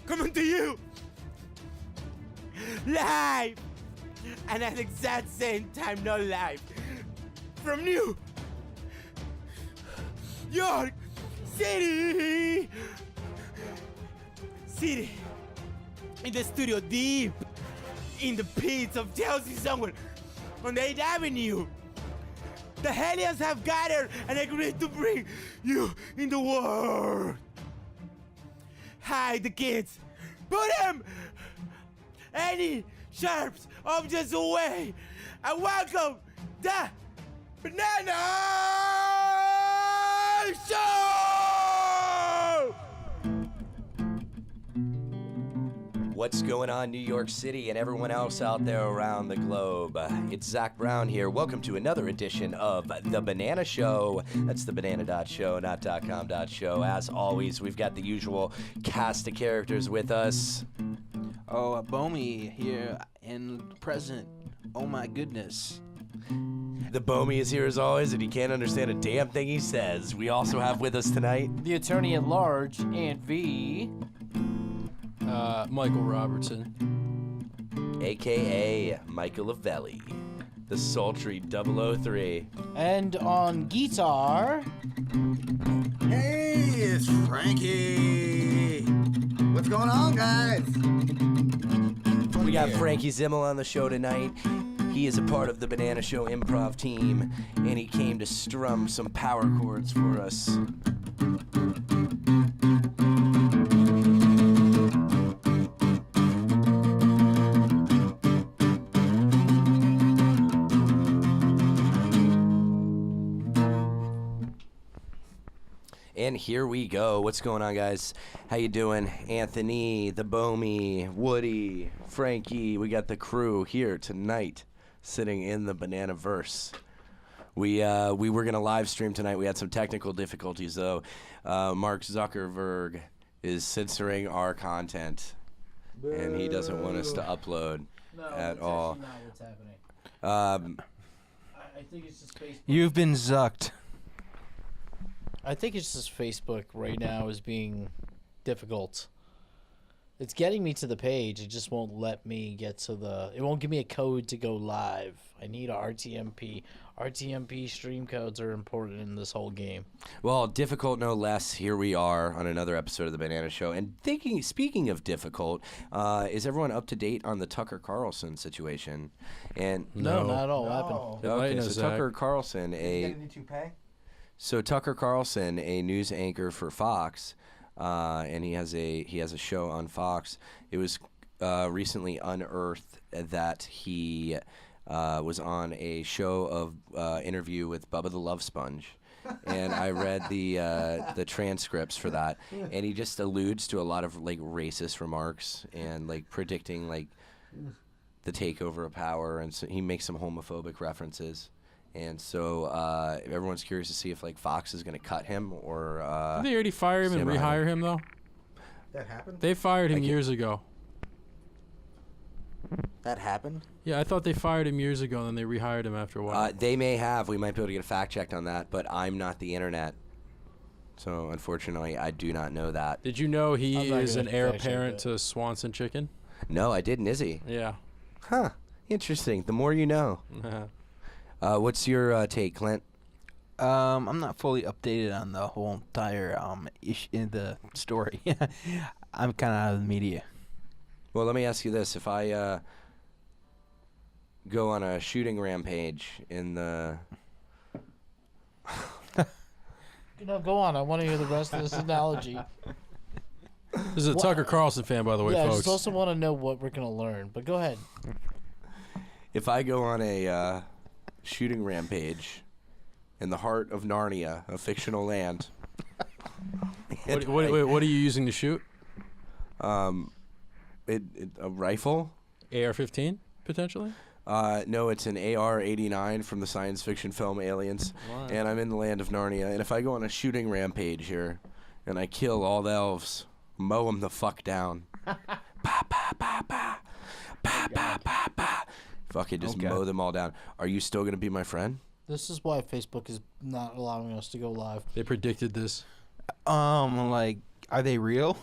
coming to you live, and at the exact same time, not live, from New York City, in the studio deep in the pits of Chelsea somewhere on the 8th Avenue. The Hellions have gathered and agreed to bring you in the world. Hide the kids. Put them any sharp objects away. And welcome the Banana Show! What's going on, New York City and everyone else out there around the globe? It's Zach Brown here. Welcome to another edition of The Banana Show. That's thebanana.show, not .com.show. As always, we've got the usual cast of characters with us. Oh, Bomi here and present. Oh my goodness. The Bomi is here as always, and he can't understand a damn thing he says. We also have with us tonight the attorney at large, Aunt V. Michael Robertson, a.k.a. Michael Avelli, the sultry 003. And on guitar... Hey, it's Frankie! What's going on, guys? We got Frankie Zemel on the show tonight. He is a part of the Banana Show Improv team, and he came to strum some power chords for us. And here we go. What's going on, guys? How you doing? Anthony, the Bomi, Woody, Frankie. We got the crew here tonight sitting in the BananaVerse. We were going to live stream tonight. We had some technical difficulties, though. Mark Zuckerberg is censoring our content, and he doesn't want us to upload at all. No, that's actually not what's happening. I think it's just Facebook. You've been zucked. I think it's just Facebook right now is being difficult. It's getting me to the page. It just won't let me get to the... It won't give me a code to go live. I need a RTMP. RTMP stream codes are important in this whole game. Well, difficult no less. Here we are on another episode of The Banana Show. And speaking of difficult, is everyone up to date on the Tucker Carlson situation? And No, not at all. What happened? Okay, so Tucker Carlson, Tucker Carlson, a news anchor for Fox, and he has a show on Fox. It was recently unearthed that he was on a show of interview with Bubba the Love Sponge, and I read the transcripts for that, and he just alludes to a lot of like racist remarks and like predicting like the takeover of power, and so he makes some homophobic references. And so everyone's curious to see if like Fox is going to cut him or. Did they already fire him and rehire him though? That happened? They fired him years ago. That happened? Yeah, I thought they fired him years ago and then they rehired him after a while. They may have. We might be able to get a fact checked on that, but I'm not the internet. So unfortunately, I do not know that. Did you know he is an heir apparent to Swanson Chicken? No, I didn't. Is he? Yeah. Huh. Interesting. The more you know. What's your take, Clint? I'm not fully updated on the whole entire in the story. I'm kind of out of the media. Well, let me ask you this: if I go on a shooting rampage in the No, go on. I want to hear the rest of this analogy. This is a Tucker Carlson fan, by the way, folks. I folks. just also want to know what we're going to learn. But go ahead. If I go on a shooting rampage in the heart of Narnia, a fictional land. What are you using to shoot? A rifle. AR-15, potentially? No, it's an AR-89 from the science fiction film Aliens. Wow. And I'm in the land of Narnia. And if I go on a shooting rampage here and I kill all the elves, mow them the fuck down. Ba, ba, ba, ba. Ba, ba, ba, ba. Fucking just mow them all down. Are you still going to be my friend? This is why Facebook is not allowing us to go live. They predicted this. Like, are they real?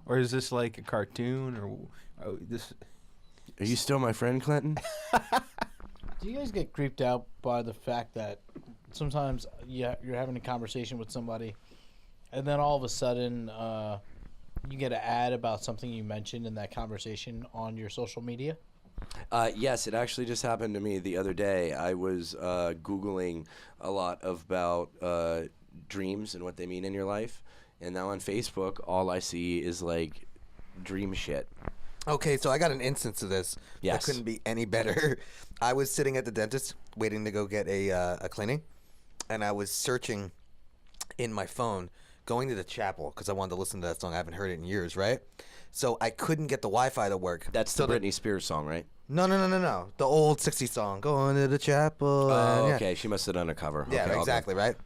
Or is this like a cartoon or this? Are you still my friend, Clinton? Do you guys get creeped out by the fact that sometimes you're having a conversation with somebody, and then all of a sudden you get an ad about something you mentioned in that conversation on your social media? Yes, it actually just happened to me the other day. I was Googling a lot about dreams and what they mean in your life. And now on Facebook, all I see is like dream shit. Okay, so I got an instance of this. Yes. That couldn't be any better. I was sitting at the dentist waiting to go get a cleaning, and I was searching in my phone, going to the chapel because I wanted to listen to that song. I haven't heard it in years, right? So I couldn't get the Wi-Fi to work. That's the Britney Spears song, right? No. The old 60s song, going to the chapel. Oh, yeah. okay. She must have done a cover. Yeah, Okay, exactly, right?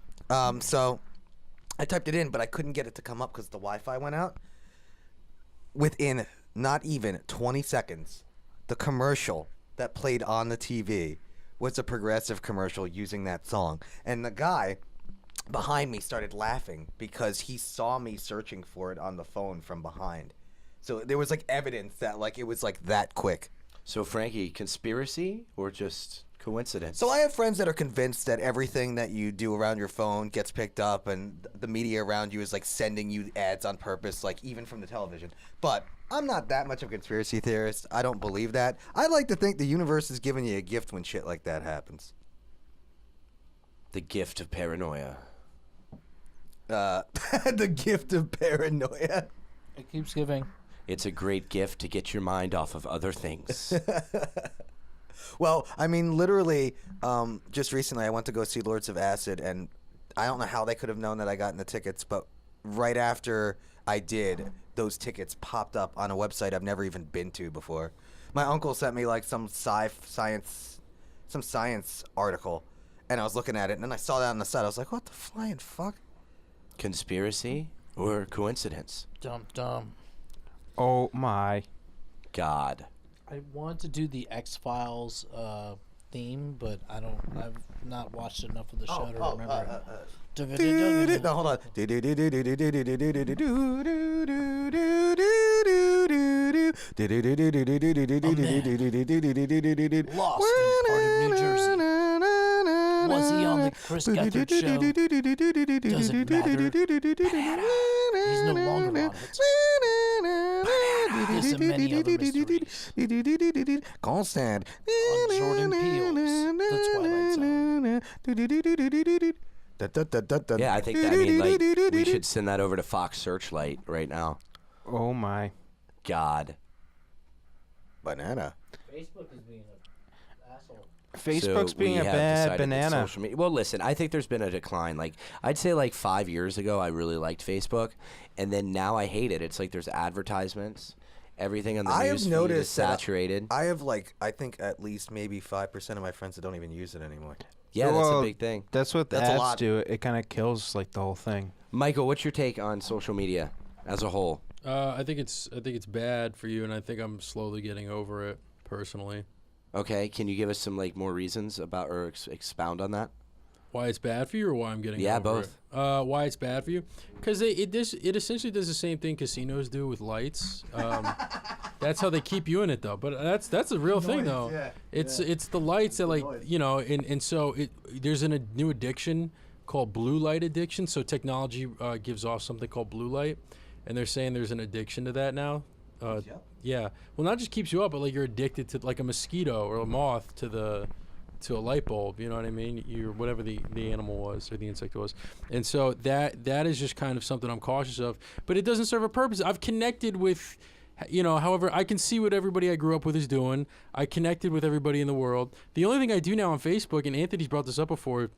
So I typed it in, but I couldn't get it to come up because the Wi-Fi went out. Within not even 20 seconds, the commercial that played on the TV was a Progressive commercial using that song. And the guy behind me started laughing because he saw me searching for it on the phone from behind. So there was like evidence that like it was like that quick. So Frankie, conspiracy or just coincidence? So I have friends that are convinced that everything that you do around your phone gets picked up and the media around you is like sending you ads on purpose, like even from the television. But I'm not that much of a conspiracy theorist. I don't believe that. I like to think the universe is giving you a gift when shit like that happens. The gift of paranoia. The gift of paranoia. It keeps giving. It's a great gift to get your mind off of other things. Well, I mean, literally, just recently I went to go see Lords of Acid, and I don't know how they could have known that I got in the tickets, but right after I did, those tickets popped up on a website I've never even been to before. My uncle sent me like some science article, and I was looking at it, and then I saw that on the side. I was like, what the flying fuck? Conspiracy or coincidence? Dum. Oh my God. I want to do the X-Files theme, but I've not watched enough of the show to remember it. No, hold on. Lost in part of New Jersey. Was he on the Chris Gethard show? Doesn't matter. He's no longer on it. This and many other mysteries. Constant. On Jordan Peele's The Twilight Zone. Yeah, I think that, I mean, like, we should send that over to Fox Searchlight right now. Oh my. God. Banana. Facebook is being an asshole. Facebook's So being we a have bad decided that banana. social media, well, listen, I think there's been a decline. Like, I'd say like 5 years ago, I really liked Facebook, and then now I hate it. It's like there's advertisements. Everything on the I news have feed is noticed that saturated. I have I think at least maybe 5% of my friends that don't even use it anymore. Yeah, that's Well, a big thing. That's what the That's a ads lot. do. It kind of kills like the whole thing. Michael, what's your take on social media as a whole? I think it's bad for you, and I think I'm slowly getting over it personally. Okay, can you give us some like more reasons about or expound on that? Why it's bad for you, or why I'm getting Yeah, over both. it? Why it's bad for you? Because it essentially does the same thing casinos do with lights. That's how they keep you in it, though. But that's a real thing, though. yeah, It's the lights that, like, you know, and so there's a new addiction called blue light addiction. So technology gives off something called blue light, and they're saying there's an addiction to that now. Yeah. Well, not just keeps you up, but like you're addicted to like a mosquito or a moth to a light bulb. You know what I mean? You're whatever the animal was or the insect was. And so that is just kind of something I'm cautious of. But it doesn't serve a purpose. I've connected with, you know, however, I can see what everybody I grew up with is doing. I connected with everybody in the world. The only thing I do now on Facebook, and Anthony's brought this up before,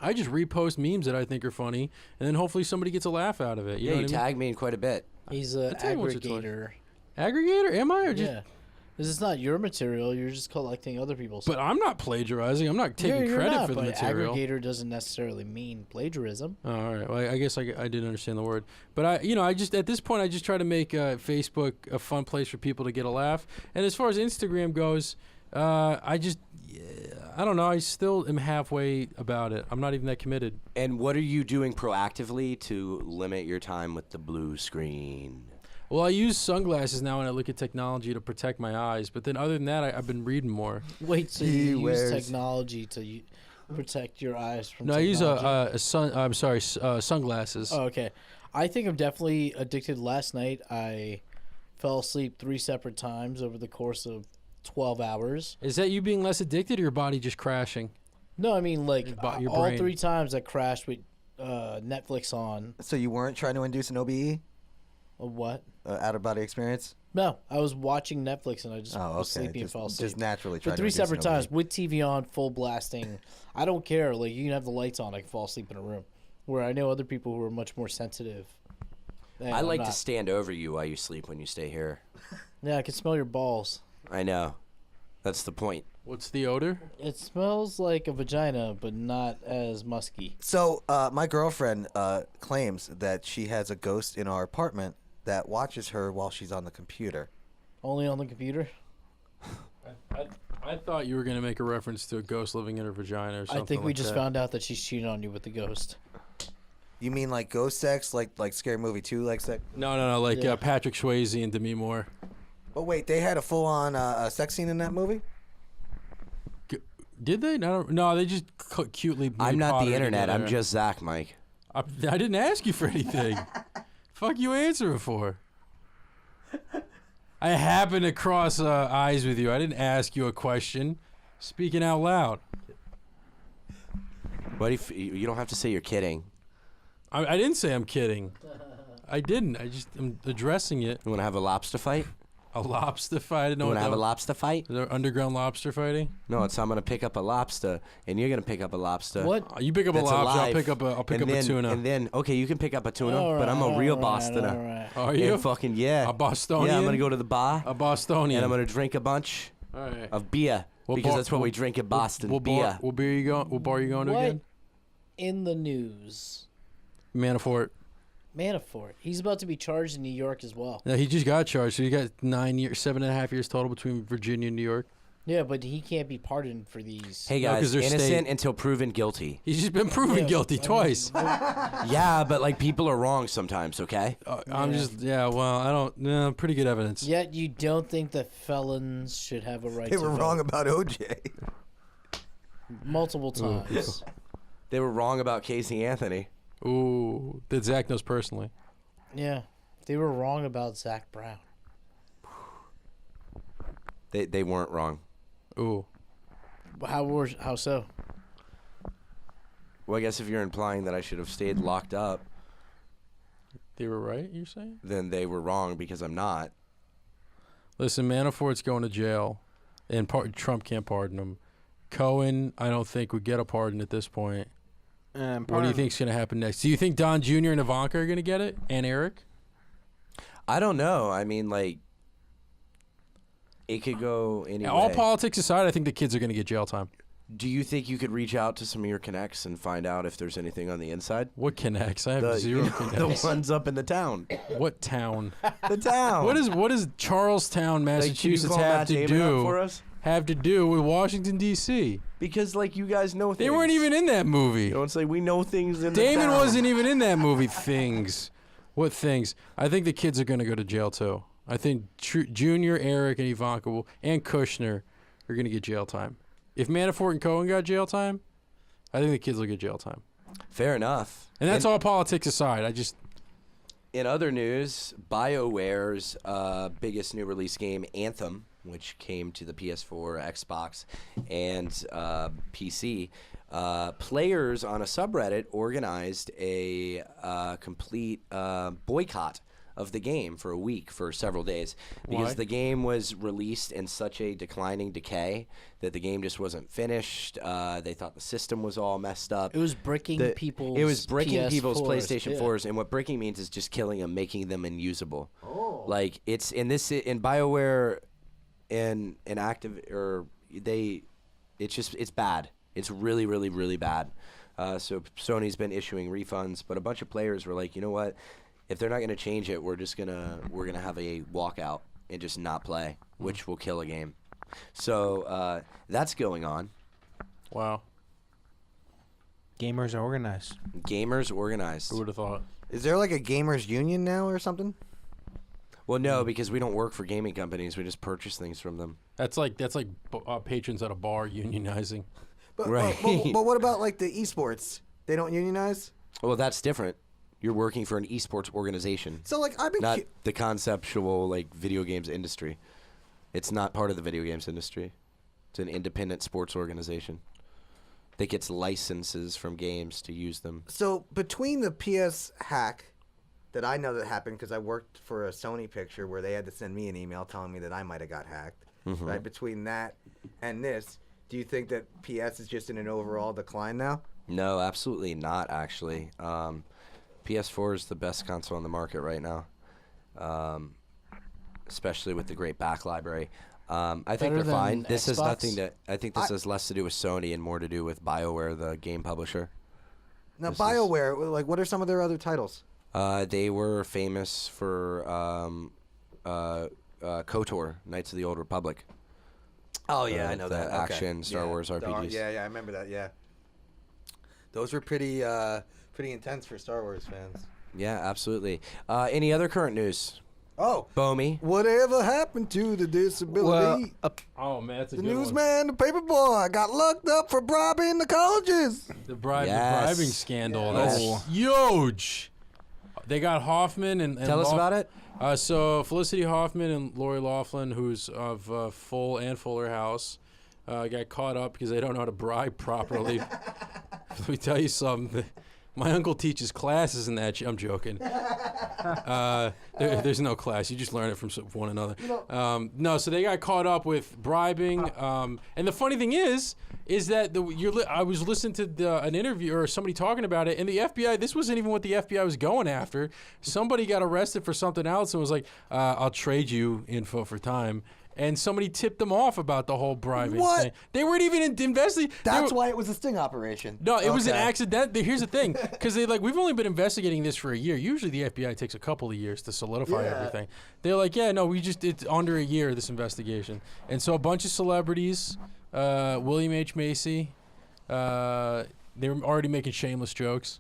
I just repost memes that I think are funny, and then hopefully somebody gets a laugh out of it. You know You what I mean? tag me in quite a bit. He's an tell you once or twice. aggregator. Aggregator? Am I? Or just, Yeah. This is not your material. You're just collecting other people's. But I'm not plagiarizing. I'm not taking You're credit not, for the but material. Aggregator doesn't necessarily mean plagiarism. Oh, all right. Well, I guess I didn't understand the word. But I just at this point I just try to make Facebook a fun place for people to get a laugh. And as far as Instagram goes, I don't know. I still am halfway about it. I'm not even that committed. And what are you doing proactively to limit your time with the blue screen? Well, I use sunglasses now when I look at technology to protect my eyes. But then other than that, I've been reading more. Wait, so you use technology to protect your eyes from No, technology? I use sunglasses. Oh, okay. I think I'm definitely addicted. Last night, I fell asleep 3 separate times over the course of 12 hours. Is that you being less addicted or your body just crashing? No, I mean, like, Your all brain. 3 times I crashed with Netflix on. So you weren't trying to induce an OBE? A what? Out-of-body experience? No, I was watching Netflix and I just Oh, okay. was sleepy and fell asleep. Just naturally For trying to 3 induce separate an OBE. times with TV on, full blasting. I don't care. Like, you can have the lights on. I can fall asleep in a room. Where I know other people who are much more sensitive. And I I'm like to not. stand over you while you sleep when you stay here. Yeah, I can smell your balls. I know. That's the point. What's the odor? It smells like a vagina, but not as musky. So my girlfriend claims that she has a ghost in our apartment that watches her while she's on the computer. Only on the computer? I thought you were going to make a reference to a ghost living in her vagina or something. I think we like just that. found out that she's cheating on you with the ghost. You mean like ghost sex, like Scary Movie 2, like sex? No, like Yeah. Patrick Swayze and Demi Moore. Oh wait, they had a full-on sex scene in that movie? Did they? No, they just cutely. I'm not potted the internet. together. I'm just Zach, Mike. I didn't ask you for anything. Fuck you answering for? I happened to cross eyes with you. I didn't ask you a question. Speaking out loud. What if you don't have to say you're kidding? I didn't say I'm kidding. I didn't. I'm addressing it. You want to have a lobster fight? A lobster fight. I didn't know You want what to have a that- lobster fight? Is there underground lobster fighting? No, it's I'm gonna pick up a lobster, and you're gonna pick up a lobster. What? You pick up a That's lobster. alive. I'll pick up and then, a tuna. And then, okay, you can pick up a tuna, All but I'm right, a real all right, Bostoner. all right. Are you? And fucking yeah. A Bostonian? Yeah, I'm gonna go to the bar, A Bostonian. and I'm gonna drink a bunch All right. of beer because that's what we drink in Boston. What beer. bar you going to What again? in the news? Manafort. Manafort. He's about to be charged in New York as well. Yeah, he just got charged. So he got 7.5 years total between Virginia and New York. Yeah, but he can't be pardoned for these. Hey No, 'cause guys, they're innocent state. until proven guilty. He's just been proven Yeah, guilty I mean, twice. Yeah, but like people are wrong sometimes. Okay. I'm just well, I don't. No, pretty good evidence. Yet you don't think that felons should have a right They to were vote. wrong about OJ. Multiple times. They were wrong about Casey Anthony. Ooh, that Zach knows personally. Yeah. They were wrong about Zach Brown. They weren't wrong. Ooh, How so? Well, I guess if you're implying that I should have stayed locked up, they were right. You're saying? then they were wrong because I'm not. Listen, Manafort's going to jail, and Trump can't pardon him. Cohen, I don't think would get a pardon at this point. What do you think's going to happen next? Do you think Don Jr. and Ivanka are going to get it? And Eric? I don't know. I mean, like, it could go any way. All politics aside, I think the kids are going to get jail time. Do you think you could reach out to some of your connects and find out if there's anything on the inside? What connects? I have zero The connects. ones up in the town. What town? The town. What does Charlestown, Like, can you Massachusetts call have Matt to Damon up do for us? with Washington D.C.? Because, like, you guys know things. They weren't even in that movie. You don't say we know things in the Damon town. wasn't even in that movie. Things. What things? I think the kids are going to go to jail too. I think Junior, Eric, and Ivanka and Kushner are going to get jail time. If Manafort and Cohen got jail time, I think the kids will get jail time. Fair enough. And that's all politics aside. In other news, BioWare's biggest new release game, Anthem, which came to the PS4, Xbox, and PC, players on a subreddit organized a complete boycott of the game for a week, for several days, because Why? the game was released in such a declining decay that the game just wasn't finished. They thought the system was all messed up. It was bricking people's It was breaking people's PS4s, PlayStation yeah. 4s, and what breaking means is just killing them, making them unusable. Like it's in BioWare, and Active, or it's bad. It's really, really, really bad. So Sony's been issuing refunds, but a bunch of players were like, you know what? If they're not going to change it, we're gonna have a walkout and just not play, which will kill a game. So that's going on. Wow. Gamers are organized. Gamers organized. Who would have thought? Is there like a gamers union now or something? Well, no, because we don't work for gaming companies. We just purchase things from them. That's like patrons at a bar unionizing. But, Right. but what about like the esports? They don't unionize. Well, that's different. You're working for an esports organization, So like I've been not the conceptual like video games industry. It's not part of the video games industry. It's an independent sports organization that gets licenses from games to use them. So between the PS hack that I know that happened because I worked for a Sony picture where they had to send me an email telling me that I might have got hacked. Right between that and this, do you think that PS is just in an overall decline now? No, absolutely not. Actually, PS4 is the best console on the market right now, especially with the great back library. I think Better they're fine. than This has Xbox? nothing to. I think this has less to do with Sony and more to do with Bioware, the game publisher. Now This is- BioWare, like what are some of their other titles? They were famous for KOTOR, Knights of the Old Republic. Oh yeah, I know the that. action Star Wars RPGs. Yeah, I remember that. Yeah, those were pretty intense for Star Wars fans. Yeah, absolutely. Any other current news? Oh, Bomey. whatever happened to the disability? Oh man, that's a The good newsman, the paper boy, got locked up for bribing the colleges. one. The Yes. bribing scandal. Yeah. That's Oh. huge. They got Huffman and Tell us about it. So Felicity Huffman and Lori Loughlin, who's of Full and Fuller House, got caught up because they don't know how to bribe properly. Let me tell you something. My uncle teaches classes in that. I'm joking. There's no class. You just learn it from one another. No, so they got caught up with bribing. And the funny thing is that I was listening to an interview or somebody talking about it, and the FBI. This wasn't even what the FBI was going after. Somebody got arrested for something else and was like, "I'll trade you info for time." And somebody tipped them off about the whole bribing What? thing. They weren't even investigating. That's why it was a sting operation. No, it was an Okay. accident. Here's the thing, because we've only been investigating this for a year. Usually the FBI takes a couple of years to solidify Yeah. everything. They're like, yeah, no, it's under a year, this investigation. And so a bunch of celebrities, William H. Macy, they were already making shameless jokes.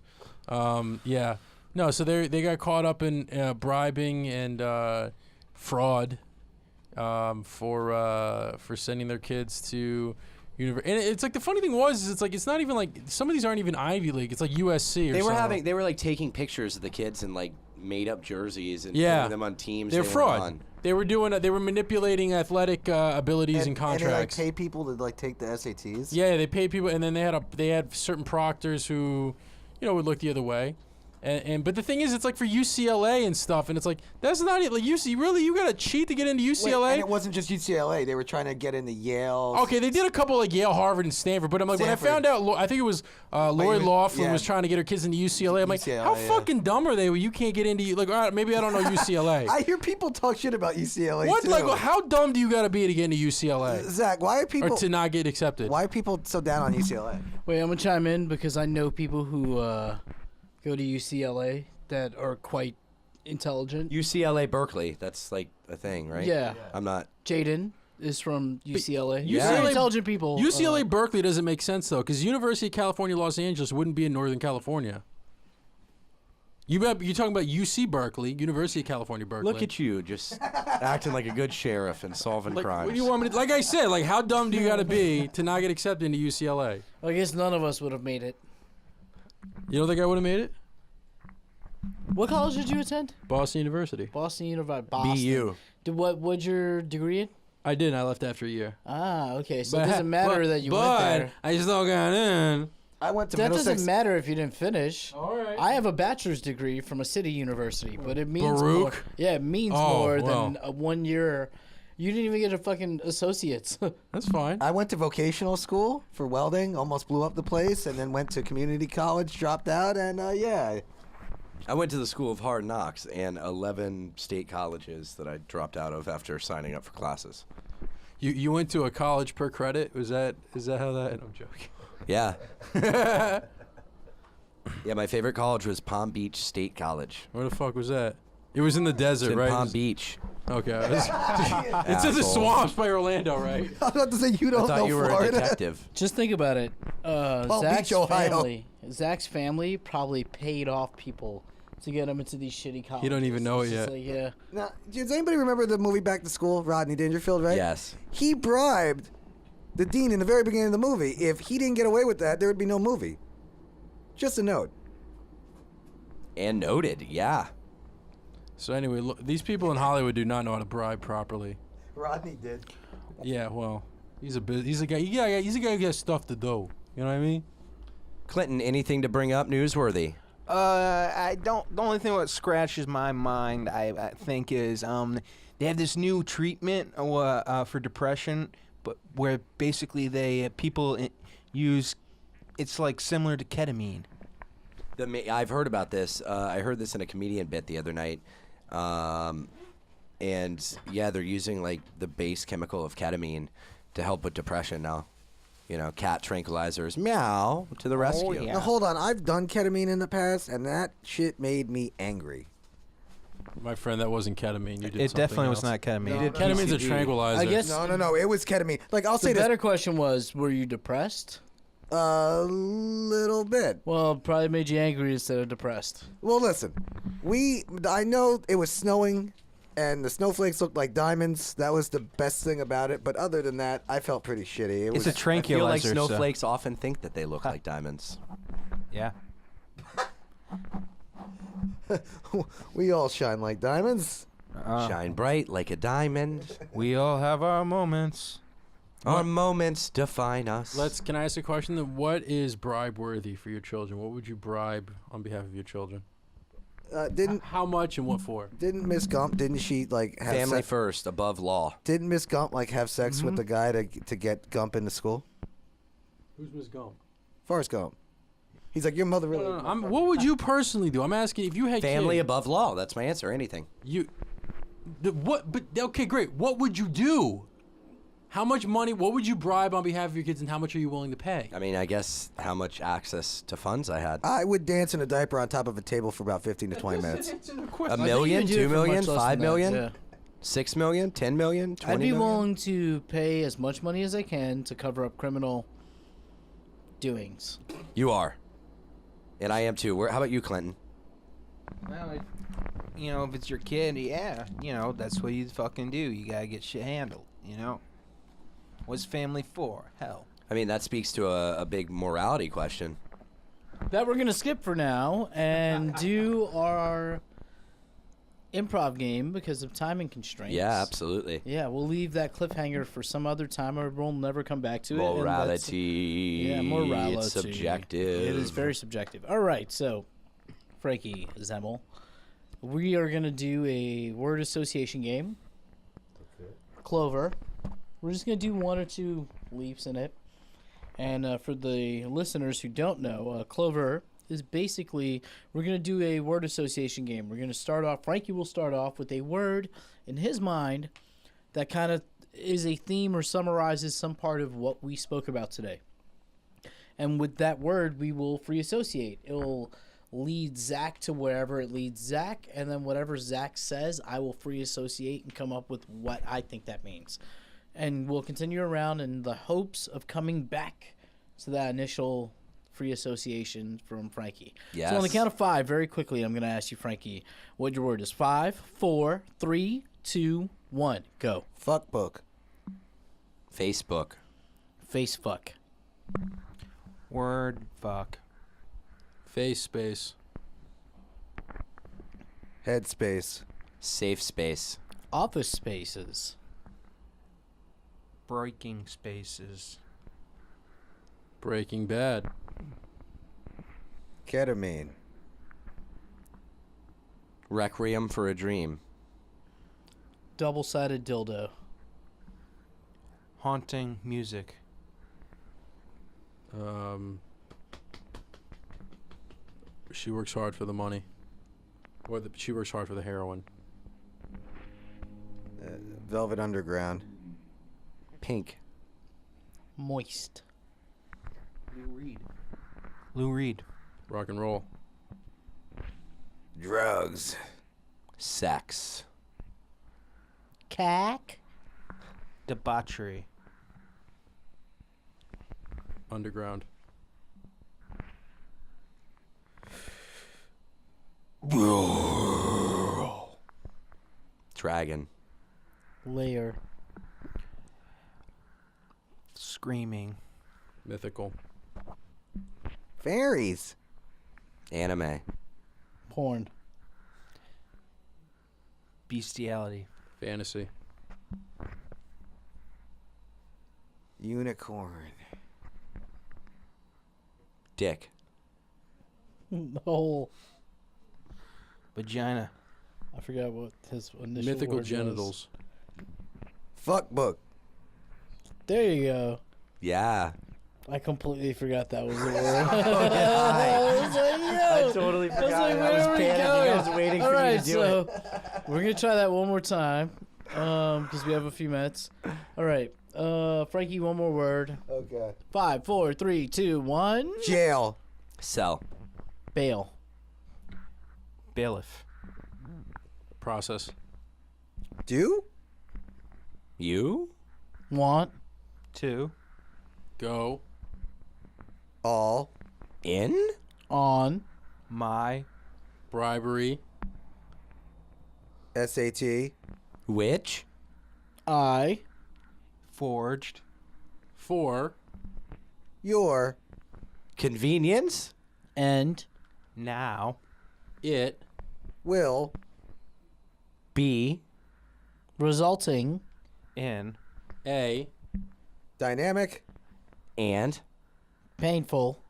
Yeah. No, so they got caught up in bribing and fraud. For sending their kids to university, and it's like the funny thing is it's not even like some of these aren't even Ivy League. It's like USC or something. They were like taking pictures of the kids and like made up jerseys and Yeah. putting them on teams. They're they weren't fraud. on. They were manipulating athletic abilities and And they like contracts. pay people to like take the SATs. Yeah, they pay people, and then they had certain proctors who, would look the other way. But the thing is, it's like for UCLA and stuff, and it's like that's not it. Like you gotta cheat to get into UCLA. Wait, and it wasn't just UCLA. They were trying to get into Yale. Okay, they did a couple like Yale, Harvard, and Stanford. But I'm like, Stanford. when I found out, I think it was Lori Loughlin yeah. was trying to get her kids into UCLA. I'm like, UCLA, how yeah. fucking dumb are they? Where you can't get into like, all right, maybe I don't know UCLA. I hear people talk shit about UCLA What? too. Like, how dumb do you gotta be to get into UCLA Zach, why are people or to not get accepted? why are people so down on UCLA? Wait, I'm gonna chime in because I know people who go to UCLA that are quite intelligent. UCLA Berkeley. That's like a thing, right? Yeah. I'm not. Jaden is from UCLA. UCLA Very intelligent people. UCLA Berkeley doesn't make sense though, because University of California, Los Angeles wouldn't be in Northern California. You're talking about UC Berkeley, University of California, Berkeley. Look at you, just acting like a good sheriff and solving Like, crimes. what do you want me to? Like I said, like how dumb do you got to be to not get accepted into UCLA? I guess none of us would have made it. You don't think I would have made it? What college did you attend? Boston University. Boston University. Boston. BU. What's your degree in? I didn't. I left after a year. Ah, okay. So it doesn't matter that you went but there. I still got in. I went to That Middlesex. doesn't matter if you didn't finish. All right. I have a bachelor's degree from a city university, but it means more. Baruch? Yeah, it means Oh, more well. than a 1 year. You didn't even get a fucking associate's. That's fine. I went to vocational school for welding, almost blew up the place, and then went to community college, dropped out, and yeah. I went to the School of Hard Knocks and 11 state colleges that I dropped out of after signing up for classes. You went to a college per credit? Is that how that? I'm joking. Yeah. Yeah, my favorite college was Palm Beach State College. Where the fuck was that? It was in the desert, It's in right? Palm Beach. Okay. It's in the Asshole. swamps by Orlando, right? I was about to say you I don't thought know you were a Florida. detective. Just think about it. Palm Beach, Ohio. Zach's family probably paid off people to get him into these shitty colleges. He don't even know It's it just yet. Like, yeah. Now, does anybody remember the movie Back to School? Rodney Dangerfield, right? Yes. He bribed the dean in the very beginning of the movie. If he didn't get away with that, there would be no movie. Just a note. And noted, yeah. So anyway, look, these people in Hollywood do not know how to bribe properly. Rodney did. Yeah, well, he's a guy. Yeah, he's a guy who has stuff to do. You know what I mean? Clinton, anything to bring up newsworthy? I don't. The only thing that scratches my mind, I think, is they have this new treatment for depression, but where basically people use, it's like similar to ketamine. I've heard about this. I heard this in a comedian bit the other night. And yeah, they're using like the base chemical of ketamine to help with depression now. You know, cat tranquilizers, meow, to the rescue. yeah. Now hold on, I've done ketamine in the past, and that shit made me angry. My friend, that wasn't ketamine. You did It something definitely was else. not ketamine. No, no. Ketamine's a PCP. tranquilizer. I guess No, it was ketamine. Like I'll say the this, better question was, were you depressed? a little bit. Well, it probably made you angry instead of depressed. Well, listen, I know it was snowing, and the snowflakes looked like diamonds. That was the best thing about it. But other than that, I felt pretty shitty. It It's a was, I feel like tranquilizer. so- snowflakes often think that they look like diamonds. Yeah. we all shine like diamonds. Shine bright like a diamond. We all have our moments. Our moments define us. Can I ask a question? Then what is bribe worthy for your children? What would you bribe on behalf of your children? Didn't How much and what for? Miss Gump? Didn't she like have Family sex? first, above law. Didn't Miss Gump like have sex with the guy to get Gump into school? Who's Miss Gump? Forrest Gump. He's like, your mother really. No. What would you personally do? I'm asking if you had Family kids, above law. That's my answer. Anything. What? But okay, great. What would you do? How much money? What would you bribe on behalf of your kids, and how much are you willing to pay? I mean, I guess how much access to funds I had. I would dance in a diaper on top of a table for about 15 to 20 minutes. A million, 2 million, 5 million, Yeah. 6 million, 10 million, 20 I'd be million? willing to pay as much money as I can to cover up criminal doings. You are. And I am too. How about you, Clinton? Well, if it's your kid, yeah, that's what you fucking do. You gotta get shit handled, What's family for? Hell. I mean, that speaks to a big morality question. That we're gonna skip for now and do our improv game because of timing constraints. Yeah, absolutely. Yeah, we'll leave that cliffhanger for some other time, or we'll never come back to it. and that's- Morality. Yeah, morality. It's subjective. It is very subjective. All right, so Frankie Zemel, we are gonna do a word association game. Clover. We're just gonna do one or two leaps in it. And for the listeners who don't know, Clover is basically, we're going to do a word association game. We're going to start off, Frankie will start off with a word in his mind that kind of is a theme or summarizes some part of what we spoke about today. And with that word, we will free associate. It will lead Zach to wherever it leads Zach, and then whatever Zach says, I will free associate and come up with what I think that means. And we'll continue around in the hopes of coming back to that initial free association from Frankie. Yes. So on the count of 5, very quickly, I'm going to ask you, Frankie, what your word is. 5, 4, 3, 2, 1, go. Fuck book. Facebook. Face fuck. Word fuck. Face space. Headspace. Safe space. Office spaces. Breaking spaces. Breaking Bad. Ketamine. Requiem for a Dream. Double-sided dildo. Haunting music. She works hard for the money. Or she works hard for the heroin. Velvet Underground. Pink. Moist. Lou Reed. Rock and roll. Drugs. Sex. Cack. Debauchery. Underground. Dragon. Layer. Screaming. Mythical. Fairies. Anime. Porn. Bestiality. Fantasy. Unicorn. Dick. The whole. Vagina. I forgot what his initial Mythical word genitals. Fuck book. Was. There you go. Yeah. I completely forgot that was the word. I totally forgot. I was panicking. I was waiting for you to do it. We're gonna try that one more time, because we have a few minutes. All right, Frankie, one more word. Okay. 5, 4, 3, 2, 1. Jail. Cell. Bail. Bailiff. Process. Do? You? Want. 2. Go. All. In? On. My. Bribery. SAT. Which? I. Forged. For. Your. Convenience? And. Now. It. Will. Be? Resulting. In. A. Dynamic. And? Painful.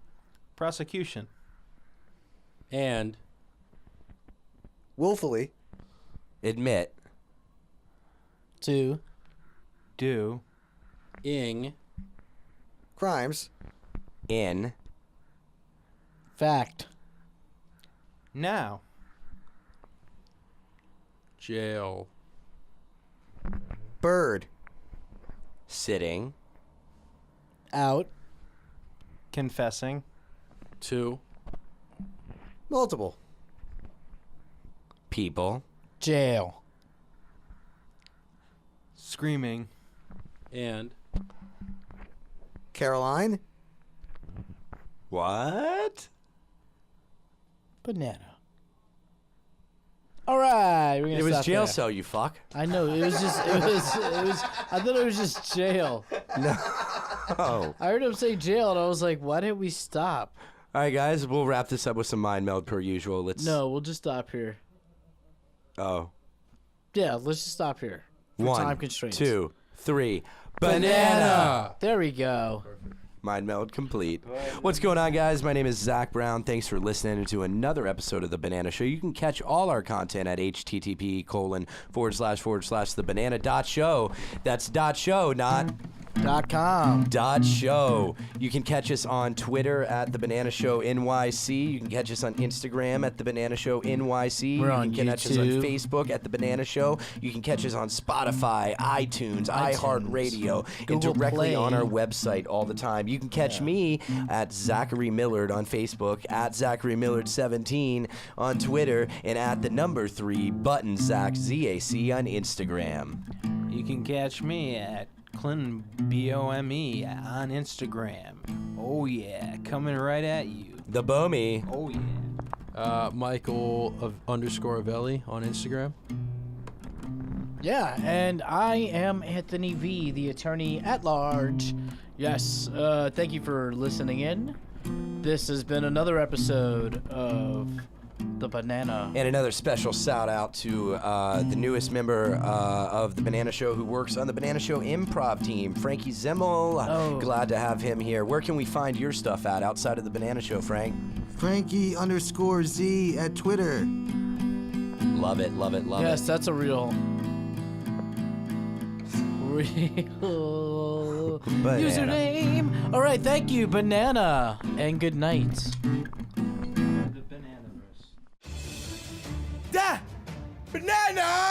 Prosecution. And. Willfully. Admit? To. Do. Ing. Crimes. In? Fact. Now. Jail. Bird. Sitting? Out. Confessing. To. Multiple. People? Jail. Screaming. And. Caroline. What? Banana. All right, we're gonna It was stop jail there. cell, you fuck. I know it was just it was. I thought it was just jail. No. Oh. I heard him say jail, and I was like, why didn't we stop? All right, guys, we'll wrap this up with some mind meld per usual. Let's. No, we'll just stop here. Oh. Yeah, let's just stop here. For 1, time constraints. 2, 3. Banana! There we go. Mind meld complete. What's going on, guys? My name is Zach Brown. Thanks for listening to another episode of The Banana Show. You can catch all our content at http://thebanana.show. That's .show, not .com. .show. You can catch us on Twitter at The Banana Show NYC. You can catch us on Instagram at The Banana Show NYC. We're you on can catch us on YouTube. Facebook at The Banana Show. You can catch us on Spotify, iTunes, iHeartRadio, and Google directly Play. on our website all the time. You can catch me at Zachary Millard on Facebook, at Zachary Millard 17 on Twitter, and at the number 3 button Zach ZAC on Instagram. You can catch me at Clinton BOME on Instagram. Oh yeah, coming right at you. The Bomie. Oh yeah. Michael _Avelli on Instagram. Yeah, and I am Anthony V, the attorney at large. Yes, thank you for listening in. This has been another episode of The Banana. And another special shout out to the newest member of the Banana Show who works on the Banana Show Improv team, Frankie Zemel. Oh. Glad to have him here. Where can we find your stuff at outside of the Banana Show, Frank? Frankie_Z at Twitter. Love it, love it, love Yes, it. that's a real Banana. username. All right, thank you, Banana, and good night. The BananaVerse. Da! Banana!